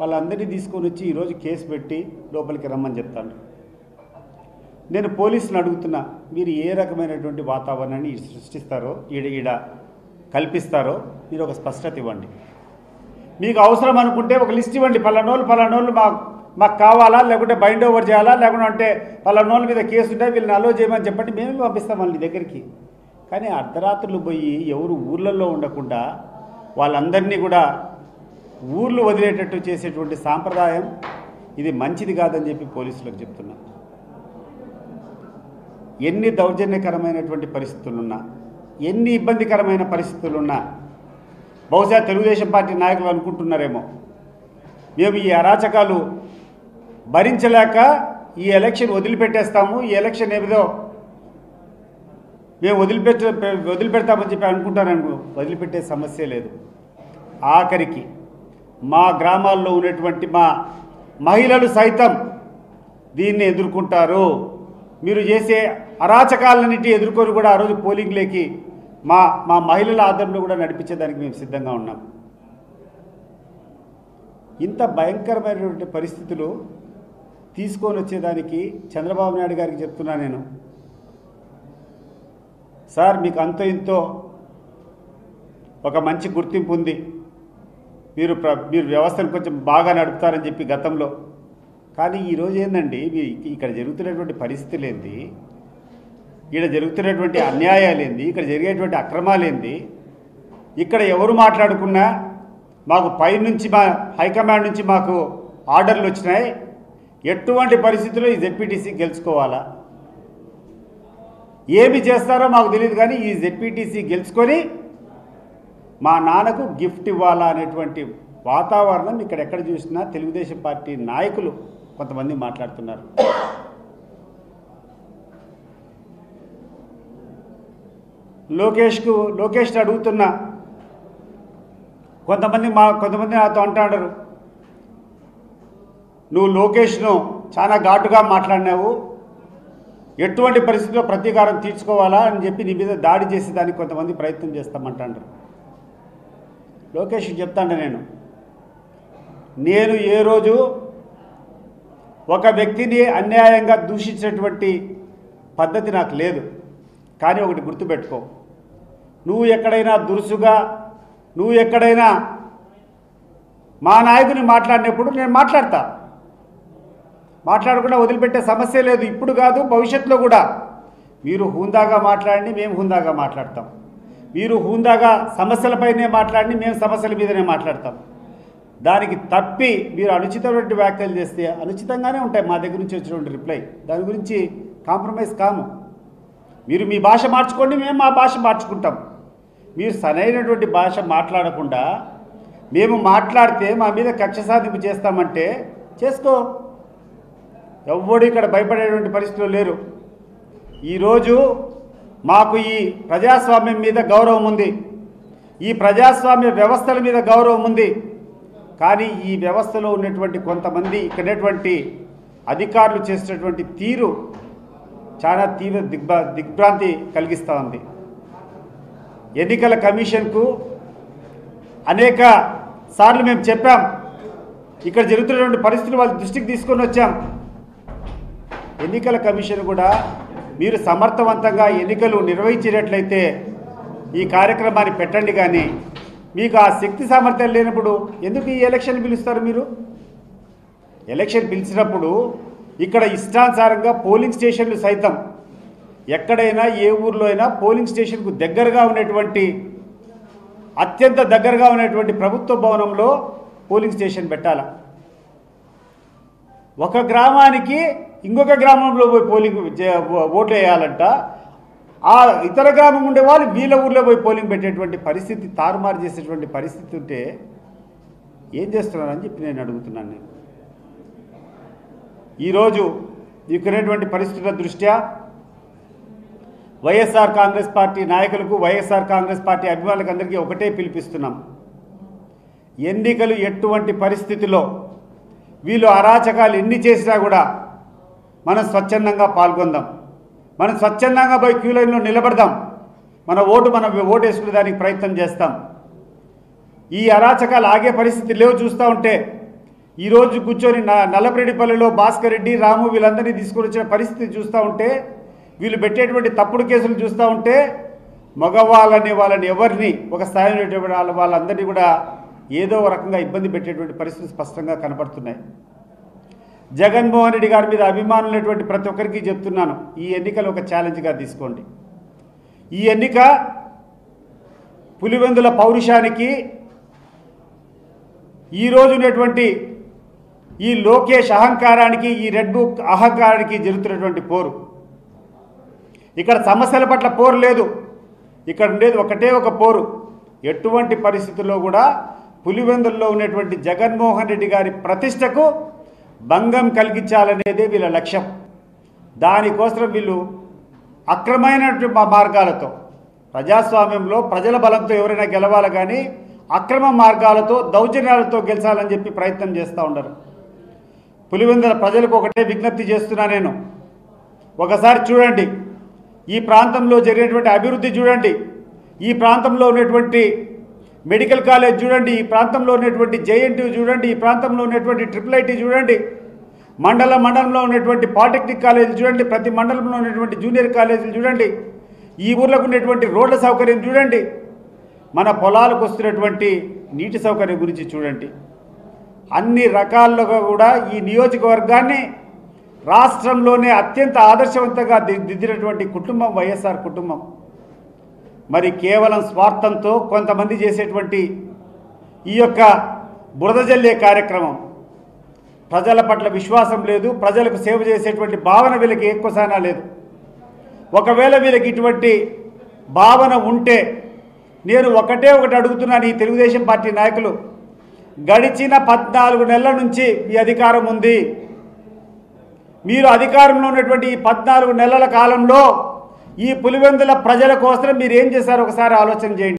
వాళ్ళందరినీ తీసుకొని వచ్చి ఈరోజు కేసు పెట్టి లోపలికి రమ్మని చెప్తాను. నేను పోలీసులను అడుగుతున్నా, మీరు ఏ రకమైనటువంటి వాతావరణాన్ని సృష్టిస్తారో ఈడ కల్పిస్తారో మీరు ఒక స్పష్టత ఇవ్వండి. మీకు అవసరం అనుకుంటే ఒక లిస్ట్ ఇవ్వండి, పలానోళ్ళు మాకు కావాలా, లేకుంటే బైండ్ ఓవర్ చేయాలా, లేకుంటే అంటే పలానోళ్ళ మీద కేసు ఉంటే వీళ్ళని అలో చేయమని చెప్పండి, మేమే పంపిస్తాం వాళ్ళ దగ్గరికి. కానీ అర్ధరాత్రులు పోయి ఎవరు ఊర్లలో ఉండకుండా వాళ్ళందరినీ కూడా ఊర్లు వదిలేటట్టు చేసేటువంటి సాంప్రదాయం ఇది మంచిది కాదని చెప్పి పోలీసులకు చెప్తున్నా. ఎన్ని దౌర్జన్యకరమైనటువంటి పరిస్థితులున్నా, ఎన్ని ఇబ్బందికరమైన పరిస్థితులున్నా, బహుశా తెలుగుదేశం పార్టీ నాయకులు అనుకుంటున్నారేమో మేము ఈ అరాచకాలు భరించలేక ఈ ఎలక్షన్ వదిలిపెట్టేస్తాము, ఈ ఎలక్షన్ ఏదో మేము వదిలిపెడతామని చెప్పి అనుకుంటారనుకో. వదిలిపెట్టే సమస్య లేదు. ఆఖరికి మా గ్రామాల్లో ఉన్నటువంటి మా మహిళలు సైతం దీన్ని ఎదుర్కొంటారు. మీరు చేసే అరాచకాలన్నిటి ఎదుర్కొని కూడా ఆ రోజు పోలింగ్లోకి మా మహిళల ఆదరణలో కూడా నడిపించేదానికి మేము సిద్ధంగా ఉన్నాం. ఇంత భయంకరమైనటువంటి పరిస్థితులు తీసుకొని వచ్చేదానికి చంద్రబాబు నాయుడు గారికి చెప్తున్నా నేను, సార్ మీకు అంతో ఇంతో ఒక మంచి గుర్తింపు ఉంది, మీరు వ్యవస్థను కొంచెం బాగా నడుపుతారని చెప్పి గతంలో. కానీ ఈరోజు ఏందండి, ఇక్కడ జరుగుతున్నటువంటి పరిస్థితులు ఏంది, ఇక్కడ జరుగుతున్నటువంటి అన్యాయాలు ఏంది, ఇక్కడ జరిగేటువంటి అక్రమాలు ఏంది, ఇక్కడ ఎవరు మాట్లాడుకున్నా మాకు పైనుంచి మా హైకమాండ్ నుంచి మాకు ఆర్డర్లు వచ్చినాయి, ఎటువంటి పరిస్థితుల్లో ఈ జెడ్పీటీసీ గెలుచుకోవాలా, ఏమి చేస్తారో మాకు తెలియదు, కానీ ఈ జెడ్పీటీసీ గెలుచుకొని మా నాన్నకు గిఫ్ట్ ఇవ్వాలా అనేటువంటి వాతావరణం ఇక్కడ ఎక్కడ చూసినా తెలుగుదేశం పార్టీ నాయకులు కొంతమంది మాట్లాడుతున్నారు. లోకేష్ అడుగుతున్నా, కొంతమంది నాతో అంటాడు, నువ్వు లోకేష్ను చాలా ఘాటుగా మాట్లాడినావు, ఎటువంటి పరిస్థితుల్లో ప్రతీకారం తీర్చుకోవాలా అని చెప్పి నీ మీద దాడి చేసేదానికి కొంతమంది ప్రయత్నం చేస్తామంటాడు. లోకేష్ చెప్తాను, నేను ఏ రోజు ఒక వ్యక్తిని అన్యాయంగా దూషించినటువంటి పద్ధతి నాకు లేదు. కానీ ఒకటి గుర్తుపెట్టుకో, నువ్వు ఎక్కడైనా దురుసుగా, నువ్వు ఎక్కడైనా మా నాయకుని మాట్లాడినప్పుడు నేను మాట్లాడకుండా వదిలిపెట్టే సమస్య లేదు. ఇప్పుడు కాదు, భవిష్యత్తులో కూడా మీరు హుందాగా మాట్లాడి మేము హుందాగా మాట్లాడతాం, మీరు హుందాగా సమస్యలపైనే మాట్లాడి మేము సమస్యల మీదనే మాట్లాడతాం. దానికి తప్పి మీరు అనుచితమైన వ్యాఖ్యలు చేస్తే అనుచితంగానే ఉంటాయి మా దగ్గర నుంచి వచ్చినటువంటి రిప్లై. దాని గురించి కాంప్రమైజ్ కాము. మీరు మీ భాష మార్చుకోండి, మేము మా భాష మార్చుకుంటాం. మీరు సరైనటువంటి భాష మాట్లాడకుండా మేము మాట్లాడితే మా మీద కక్ష సాధింపు చేస్తామంటే చేసుకో. ఎవ్వడు ఇక్కడ భయపడేటువంటి పరిస్థితులు లేరు. ఈరోజు మాకు ఈ ప్రజాస్వామ్యం మీద గౌరవం ఉంది, ఈ ప్రజాస్వామ్య వ్యవస్థల మీద గౌరవం ఉంది. కానీ ఈ వ్యవస్థలో ఉన్నటువంటి కొంతమంది ఇక్కడటువంటి అధికారులు చేసినటువంటి తీరు చాలా తీవ్ర దిగ్భ్రాంతి కలిగిస్తూ ఉంది. ఎన్నికల కమిషన్కు అనేక సార్లు మేము చెప్పాం, ఇక్కడ జరుగుతున్నటువంటి పరిస్థితులు వాళ్ళ దృష్టికి తీసుకొని వచ్చాం. ఎన్నికల కమిషన్ కూడా మీరు సమర్థవంతంగా ఎన్నికలు నిర్వహించేటట్లయితే ఈ కార్యక్రమాన్ని పెట్టండి, కానీ మీకు ఆ శక్తి సామర్థ్యాలు లేనప్పుడు ఎందుకు ఈ ఎలక్షన్ పిలుస్తారు? మీరు ఎలక్షన్ పిలిచినప్పుడు ఇక్కడ ఇష్టానుసారంగా పోలింగ్ స్టేషన్లు సైతం ఎక్కడైనా ఏ ఊర్లో అయినా పోలింగ్ స్టేషన్కు దగ్గరగా ఉన్నటువంటి, అత్యంత దగ్గరగా ఉన్నటువంటి ప్రభుత్వ భవనంలో పోలింగ్ స్టేషన్ పెట్టాలి. ఒక గ్రామానికి ఇంకొక గ్రామంలో పోయి ఓట్లు వేయాలంట, ఆ ఇతర గ్రామం ఉండే వాళ్ళు వీళ్ళ ఊర్లో పోయి పోలింగ్ పెట్టేటువంటి పరిస్థితి, తారుమారు చేసేటువంటి పరిస్థితి ఉంటే ఏం చేస్తున్నారని చెప్పి నేను అడుగుతున్నాను. నేను ఈరోజు ఇక్కడటువంటి పరిస్థితుల దృష్ట్యా వైఎస్ఆర్ కాంగ్రెస్ పార్టీ నాయకులకు, వైఎస్ఆర్ కాంగ్రెస్ పార్టీ అభిమానులకు అందరికీ ఒకటే పిలిపిస్తున్నాం. ఎన్నికలు ఎటువంటి పరిస్థితిలో వీళ్ళు అరాచకాలు ఎన్ని చేసినా కూడా మనం స్వచ్ఛందంగా పాల్గొందాం, మనం స్వచ్ఛందంగా పోయి క్యూ లైన్లో నిలబడదాం, మనం ఓటు వేసుకునే దానికి ప్రయత్నం చేస్తాం. ఈ అరాచకాలు ఆగే పరిస్థితి లేవు చూస్తూ ఉంటే ఈరోజు కూర్చొని నల్లపరెడ్డిపల్లిలో భాస్కర్ రెడ్డి రాము వీళ్ళందరినీ తీసుకొని వచ్చిన పరిస్థితి చూస్తూ ఉంటే, వీళ్ళు పెట్టేటువంటి తప్పుడు కేసులు చూస్తూ ఉంటే, మగవాళ్ళని వాళ్ళని ఎవరిని ఒక స్థాయిలో వాళ్ళందరినీ కూడా ఏదో రకంగా ఇబ్బంది పెట్టేటువంటి పరిస్థితులు స్పష్టంగా కనపడుతున్నాయి. జగన్మోహన్ రెడ్డి గారి మీద అభిమానం ఉన్నటువంటి ప్రతి ఒక్కరికి చెప్తున్నాను, ఈ ఎన్నికలు ఒక ఛాలెంజ్గా తీసుకోండి. ఈ ఎన్నిక పులివెందుల పౌరుషానికి, ఈరోజు ఉన్నటువంటి ఈ లోకేష్ అహంకారానికి, ఈ రెడ్ బుక్ అహంకారానికి జరుగుతున్నటువంటి పోరు. ఇక్కడ సమస్యల పట్ల పోరు లేదు, ఇక్కడ ఉండేది ఒకటే ఒక పోరు. ఎటువంటి పరిస్థితుల్లో కూడా పులివెందుల్లో ఉన్నటువంటి జగన్మోహన్ రెడ్డి గారి ప్రతిష్టకు భంగం కలిగించాలనేదే వీళ్ళ లక్ష్యం. దానికోసం వీళ్ళు అక్రమైనటువంటి మార్గాలతో, ప్రజాస్వామ్యంలో ప్రజల బలంతో ఎవరైనా గెలవాలి కానీ అక్రమ మార్గాలతో దౌర్జన్యాలతో గెలిచాలని చెప్పి ప్రయత్నం చేస్తూ ఉండరు. పులివెందుల ప్రజలకు ఒకటే విజ్ఞప్తి చేస్తున్నా నేను, ఒకసారి చూడండి, ఈ ప్రాంతంలో జరిగినటువంటి అభివృద్ధి చూడండి, ఈ ప్రాంతంలో ఉన్నటువంటి మెడికల్ కాలేజ్ చూడండి, ఈ ప్రాంతంలో ఉన్నటువంటి జేఎన్టీయూ చూడండి, ఈ ప్రాంతంలో ఉన్నటువంటి IIIT చూడండి, మండలంలో ఉన్నటువంటి పాలిటెక్నిక్ కాలేజీలు చూడండి, ప్రతి మండలంలో ఉన్నటువంటి జూనియర్ కాలేజీలు చూడండి, ఈ ఊర్లకు ఉన్నటువంటి రోడ్ల సౌకర్యం చూడండి, మన పొలాలకు వస్తున్నటువంటి నీటి సౌకర్యం గురించి చూడండి. అన్ని రకాలుగా కూడా ఈ నియోజకవర్గాన్ని రాష్ట్రంలోనే అత్యంత ఆదర్శవంతంగా దిద్దినటువంటి కుటుంబం వైఎస్ఆర్ కుటుంబం. మరి కేవలం స్వార్థంతో కొంతమంది చేసేటువంటి ఈ యొక్క బురద జల్లే కార్యక్రమం, ప్రజల పట్ల విశ్వాసం లేదు, ప్రజలకు సేవ చేసేటువంటి భావన వీళ్ళకి ఎక్కువసానా లేదు. ఒకవేళ వీళ్ళకి ఇటువంటి భావన ఉంటే నేను ఒకటి అడుగుతున్నాను, ఈ తెలుగుదేశం పార్టీ నాయకులు, గడిచిన 14 నెలల నుంచి మీ అధికారం ఉంది. మీరు అధికారంలో ఉన్నటువంటి ఈ 14 నెలల కాలంలో ఈ పులివెందుల ప్రజల కోసం మీరు ఏం చేశారో ఒకసారి ఆలోచన చేయండి.